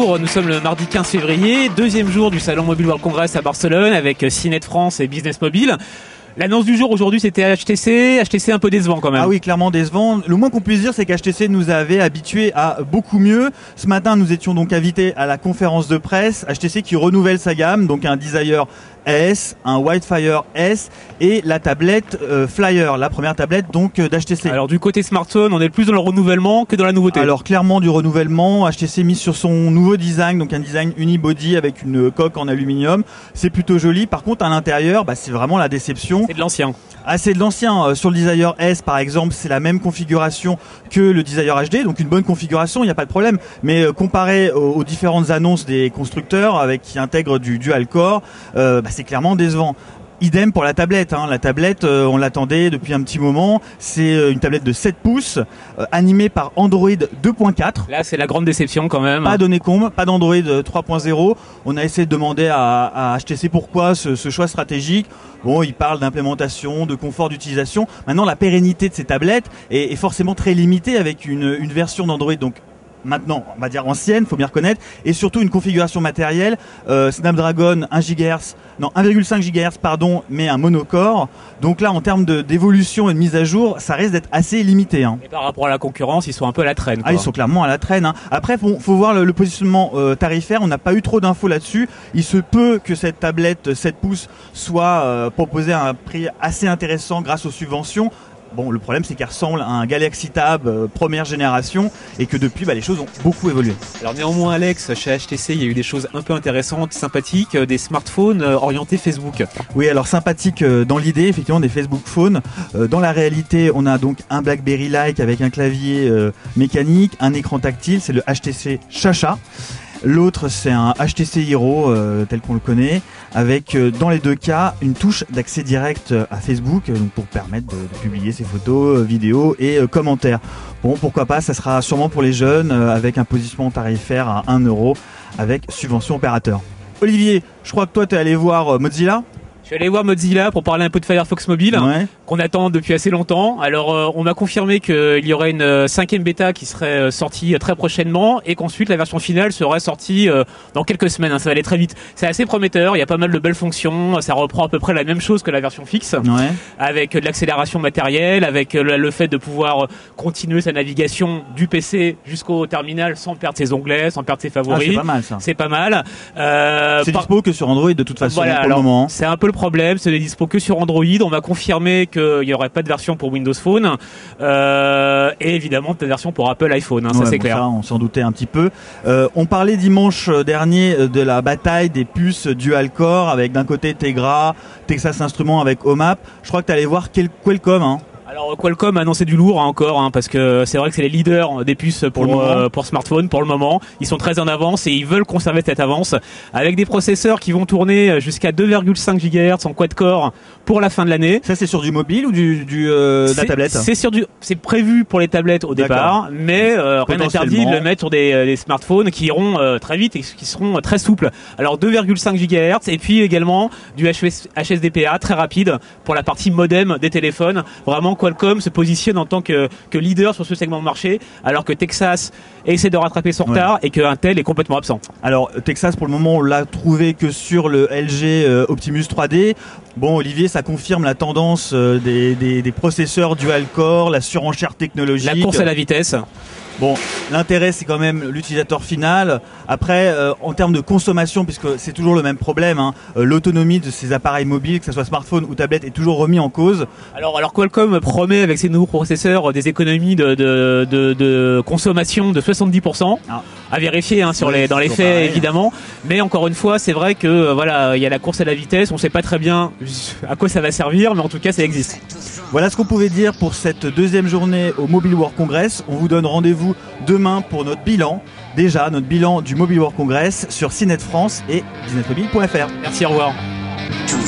bonjour, nous sommes le mardi 15 février, deuxième jour du Salon Mobile World Congress à Barcelone avec CNET France et Business Mobile. L'annonce du jour aujourd'hui, c'était HTC un peu décevant quand même. Ah oui, clairement décevant. Le moins qu'on puisse dire, c'est qu'HTC nous avait habitués à beaucoup mieux. Ce matin, nous étions donc invités à la conférence de presse. HTC qui renouvelle sa gamme, donc un Desire S, un Wildfire S et la tablette Flyer, la première tablette donc d'HTC. Alors du côté smartphone, on est plus dans le renouvellement que dans la nouveauté. Alors clairement du renouvellement, HTC mise sur son nouveau design, donc un design unibody avec une coque en aluminium. C'est plutôt joli. Par contre, à l'intérieur, c'est vraiment la déception. C'est de l'ancien. Ah, c'est de l'ancien. Sur le Desire S, par exemple, c'est la même configuration que le Desire HD, donc une bonne configuration, il n'y a pas de problème. Mais comparé aux différentes annonces des constructeurs qui intègrent du dual-core, c'est clairement décevant. Idem pour la tablette. La tablette, on l'attendait depuis un petit moment. C'est une tablette de 7 pouces, animée par Android 2.4. Là, c'est la grande déception quand même. Pas d'Honeycomb, pas d'Android 3.0. On a essayé de demander à HTC pourquoi ce choix stratégique. Bon, il parle d'implémentation, de confort d'utilisation. Maintenant, la pérennité de ces tablettes est forcément très limitée avec une version d'Android donc maintenant, on va dire ancienne, faut bien reconnaître, et surtout une configuration matérielle, Snapdragon 1,5 GHz, mais un monocore. Donc là, en termes d'évolution et de mise à jour, ça risque d'être assez limité. Et par rapport à la concurrence, ils sont un peu à la traîne. Ils sont clairement à la traîne. Après, faut voir le positionnement tarifaire. On n'a pas eu trop d'infos là-dessus. Il se peut que cette tablette 7 pouces soit proposée à un prix assez intéressant grâce aux subventions. Bon, le problème, c'est qu'elle ressemble à un Galaxy Tab première génération et que depuis, les choses ont beaucoup évolué. Alors néanmoins, Alex, chez HTC, il y a eu des choses un peu intéressantes, sympathiques, des smartphones orientés Facebook. Oui, alors sympathique dans l'idée, effectivement, des Facebook Phones. Dans la réalité, on a donc un BlackBerry-like avec un clavier mécanique, un écran tactile, c'est le HTC Chacha. L'autre, c'est un HTC Hero tel qu'on le connaît, avec dans les deux cas une touche d'accès direct à Facebook, donc pour permettre de publier ses photos, vidéos et commentaires. Bon, pourquoi pas, ça sera sûrement pour les jeunes, avec un positionnement tarifaire à 1 € avec subvention opérateur. Olivier, je crois que toi, tu es allé voir Mozilla. Je suis allé voir Mozilla pour parler un peu de Firefox Mobile, qu'on attend depuis assez longtemps. Alors, on m'a confirmé qu'il y aurait une 5e bêta qui serait sortie très prochainement et qu'ensuite la version finale serait sortie dans quelques semaines. Ça va aller très vite. C'est assez prometteur, il y a pas mal de belles fonctions. Ça reprend à peu près la même chose que la version fixe, avec de l'accélération matérielle, avec le fait de pouvoir continuer sa navigation du PC jusqu'au terminal sans perdre ses onglets, sans perdre ses favoris. C'est pas mal ça. C'est pas mal. C'est dispo que sur Android de toute façon pour le moment. C'est un peu le problème, c'est dispo que sur Android. On m'a confirmé qu'il n'y aurait pas de version pour Windows Phone et évidemment de version pour Apple iPhone, ça c'est clair. Ça, on s'en doutait un petit peu. On parlait dimanche dernier de la bataille des puces dual-core avec d'un côté Tegra, Texas Instruments avec OMAP. Je crois que tu allais voir Qualcomm. Alors Qualcomm a annoncé du lourd encore, parce que c'est vrai que c'est les leaders des puces pour smartphone pour le moment. Ils sont très en avance et ils veulent conserver cette avance avec des processeurs qui vont tourner jusqu'à 2,5 GHz en quad-core pour la fin de l'année. Ça c'est sur du mobile ou de la tablette? C'est prévu pour les tablettes au départ, mais rien n'interdit de le mettre sur des smartphones qui iront très vite et qui seront très souples. Alors 2,5 GHz et puis également du HSDPA très rapide pour la partie modem des téléphones. Vraiment Qualcomm se positionne en tant que leader sur ce segment de marché, alors que Texas essaie de rattraper son retard et que Intel est complètement absent. Alors Texas, pour le moment, on l'a trouvé que sur le LG Optimus 3D. Bon, Olivier, ça confirme la tendance des processeurs dual-core, la surenchère technologique. La course à la vitesse. Bon, l'intérêt c'est quand même l'utilisateur final. Après, en termes de consommation, puisque c'est toujours le même problème, l'autonomie de ces appareils mobiles, que ce soit smartphone ou tablette, est toujours remis en cause. Alors Qualcomm promet avec ses nouveaux processeurs des économies de consommation de 70%. À vérifier dans les faits évidemment. Mais encore une fois, c'est vrai que il y a la course à la vitesse. On ne sait pas très bien à quoi ça va servir, mais en tout cas, ça existe. Voilà ce qu'on pouvait dire pour cette deuxième journée au Mobile World Congress. On vous donne rendez-vous demain pour notre bilan. Déjà, notre bilan du Mobile World Congress sur CNET France et businessmobile.fr. Merci, au revoir. Too